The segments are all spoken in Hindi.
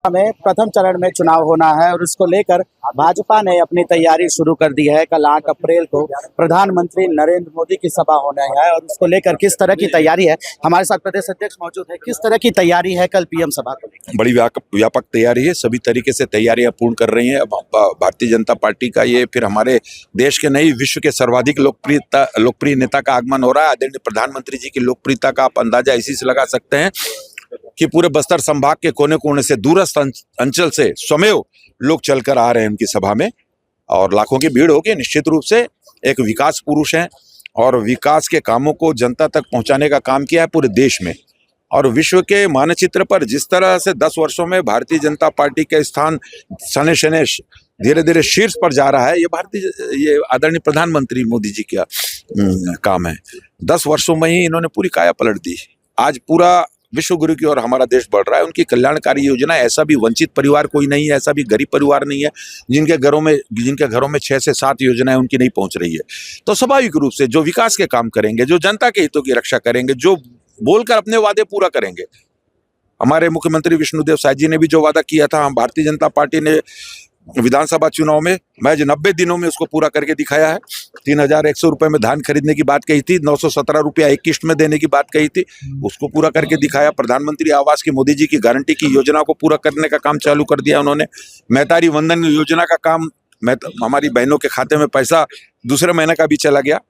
में प्रथम चरण में चुनाव होना है और उसको लेकर भाजपा ने अपनी तैयारी शुरू कर दी है। कल 8 अप्रैल को प्रधानमंत्री नरेंद्र मोदी की सभा होना है और उसको लेकर किस तरह की तैयारी है, हमारे साथ प्रदेश अध्यक्ष मौजूद है। किस तरह की तैयारी है कल पीएम सभा को लेकर? बड़ी व्यापक तैयारी है, सभी तरीके से तैयारियां पूर्ण कर रही हैं। भारतीय जनता पार्टी का ये फिर हमारे देश के नहीं विश्व के सर्वाधिक लोकप्रिय नेता का आगमन हो रहा है। आदरणीय प्रधानमंत्री जी की लोकप्रियता का आप अंदाजा इसी से लगा सकते हैं कि पूरे बस्तर संभाग के कोने कोने से, दूरस्थ अंचल से स्वमेव लोग चलकर आ रहे हैं उनकी सभा में और लाखों की भीड़ होगी। निश्चित रूप से एक विकास पुरुष हैं और विकास के कामों को जनता तक पहुंचाने का काम किया है पूरे देश में। और विश्व के मानचित्र पर जिस तरह से 10 वर्षों में भारतीय जनता पार्टी का स्थान सने शने धीरे धीरे शीर्ष पर जा रहा है, ये आदरणीय प्रधानमंत्री मोदी जी का काम है। 10 वर्षों में ही इन्होंने पूरी काया पलट दी। आज पूरा विश्व गुरु की ओर हमारा देश बढ़ रहा है। उनकी कल्याणकारी योजना, ऐसा भी वंचित परिवार कोई नहीं है, ऐसा भी गरीब परिवार नहीं है जिनके घरों में 6 से 7 योजनाएं उनकी नहीं पहुंच रही है। तो स्वाभाविक रूप से जो विकास के काम करेंगे, जो जनता के हितों की रक्षा करेंगे, जो बोलकर अपने वादे पूरा करेंगे। हमारे मुख्यमंत्री विष्णुदेव साय जी ने भी जो वादा किया था, हम भारतीय जनता पार्टी ने विधानसभा चुनाव में महज 90 दिनों में उसको पूरा करके दिखाया है। 3100 रुपए में धान खरीदने की बात कही थी, 917 रुपया एक किश्त में देने की बात कही थी, उसको पूरा करके दिखाया। प्रधानमंत्री आवास की मोदी जी की गारंटी की योजना को पूरा करने का काम चालू कर दिया उन्होंने। मेहतारी वंदन योजना का काम, हमारी बहनों के खाते में पैसा दूसरे महीने का भी चला गया।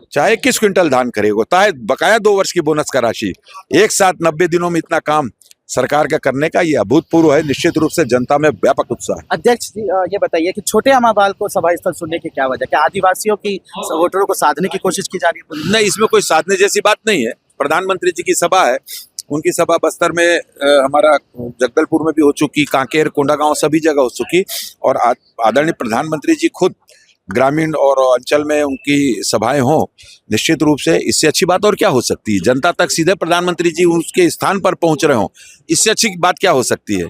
चाहे किस क्विंटल धान खरीदो, चाहे बकाया 2 वर्ष की बोनस का राशि, एक साथ 90 दिनों में इतना काम सरकार का करने का ये अभूतपूर्व है। निश्चित रूप से जनता में व्यापक उत्साह है। अध्यक्ष जी, ये बताइए कि छोटे अमाबाल को सभा स्थल सुनने की क्या वजह? क्या आदिवासियों की वोटरों को साधने की कोशिश की जा रही है? नहीं, इसमें कोई साधने जैसी बात नहीं है। प्रधानमंत्री जी की सभा है, उनकी सभा बस्तर में, हमारा जगदलपुर में भी हो चुकी, कांकेर, कोंडागांव सभी जगह हो चुकी और आदरणीय प्रधानमंत्री जी खुद ग्रामीण और अंचल में उनकी सभाएं हों। निश्चित रूप से इससे अच्छी बात और क्या हो सकती है? जनता तक सीधे प्रधानमंत्री जी उसके स्थान पर पहुंच रहे हों, इससे अच्छी बात क्या हो सकती है?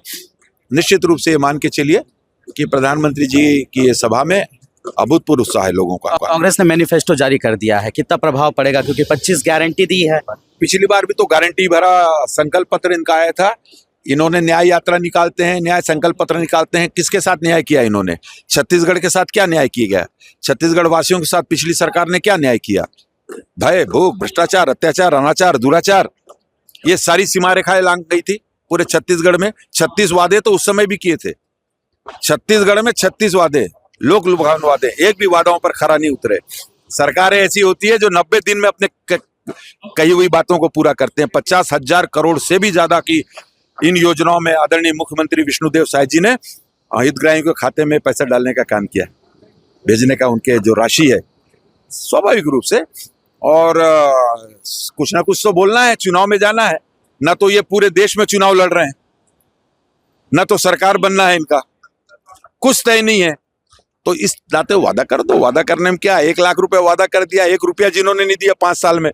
निश्चित रूप से ये मान के चलिए कि प्रधानमंत्री जी की ये सभा में अभूतपूर्व उत्साह है लोगों का। कांग्रेस ने मैनिफेस्टो जारी कर दिया है, कितना प्रभाव पड़ेगा? क्योंकि 25 गारंटी दी है। पिछली बार भी तो गारंटी भरा संकल्प पत्र इनका आया था। इन्होंने न्याय यात्रा निकालते हैं, न्याय संकल्प पत्र निकालते हैं। किसके साथ न्याय किया इन्होंने? छत्तीसगढ़ के साथ क्या न्याय किया गया? छत्तीसगढ़ वासियों के साथ पिछली सरकार ने क्या न्याय किया? भय, भूख, भ्रष्टाचार, अत्याचार, अनाचार, दुराचार, ये सारी सीमा रेखाएं लांघ गई थी पूरे छत्तीसगढ़ में। 36 वादे तो उस समय भी किए थे। छत्तीसगढ़ में 36 वादे, लोक लुभावन वादे, एक भी वादों पर खरा नहीं उतरे। सरकारें ऐसी होती है जो 90 दिन में अपने कही हुई बातों को पूरा करते हैं। 50,000 करोड़ से भी ज्यादा की इन योजनाओं में आदरणीय मुख्यमंत्री विष्णुदेव साय जी ने हितग्राहियों के खाते में पैसा डालने का काम किया, भेजने का उनके जो राशि है स्वाभाविक रूप से। और कुछ ना कुछ तो बोलना है, चुनाव में जाना है। ना तो ये पूरे देश में चुनाव लड़ रहे हैं, ना तो सरकार बनना है इनका, कुछ तय नहीं है। तो इस नाते वादा कर दो। वादा करने में क्या, 1 लाख रुपए वादा कर दिया, 1 रुपया जिन्होंने नहीं दिया 5 साल में।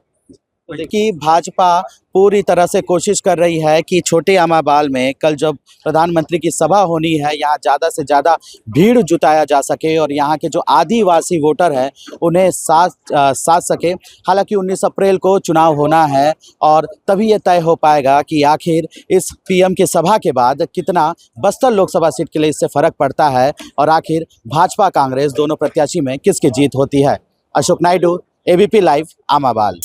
देखिए, भाजपा पूरी तरह से कोशिश कर रही है कि छोटे अमाबाल में कल जब प्रधानमंत्री की सभा होनी है, यहाँ ज़्यादा से ज़्यादा भीड़ जुटाया जा सके और यहाँ के जो आदिवासी वोटर हैं उन्हें साथ सके। हालांकि 19 अप्रैल को चुनाव होना है और तभी ये तय हो पाएगा कि आखिर इस पीएम की सभा के बाद कितना बस्तर लोकसभा सीट के लिए इससे फर्क पड़ता है और आखिर भाजपा कांग्रेस दोनों प्रत्याशी में किसकी जीत होती है। Ashok Naidu, ABP live, अमाबाल।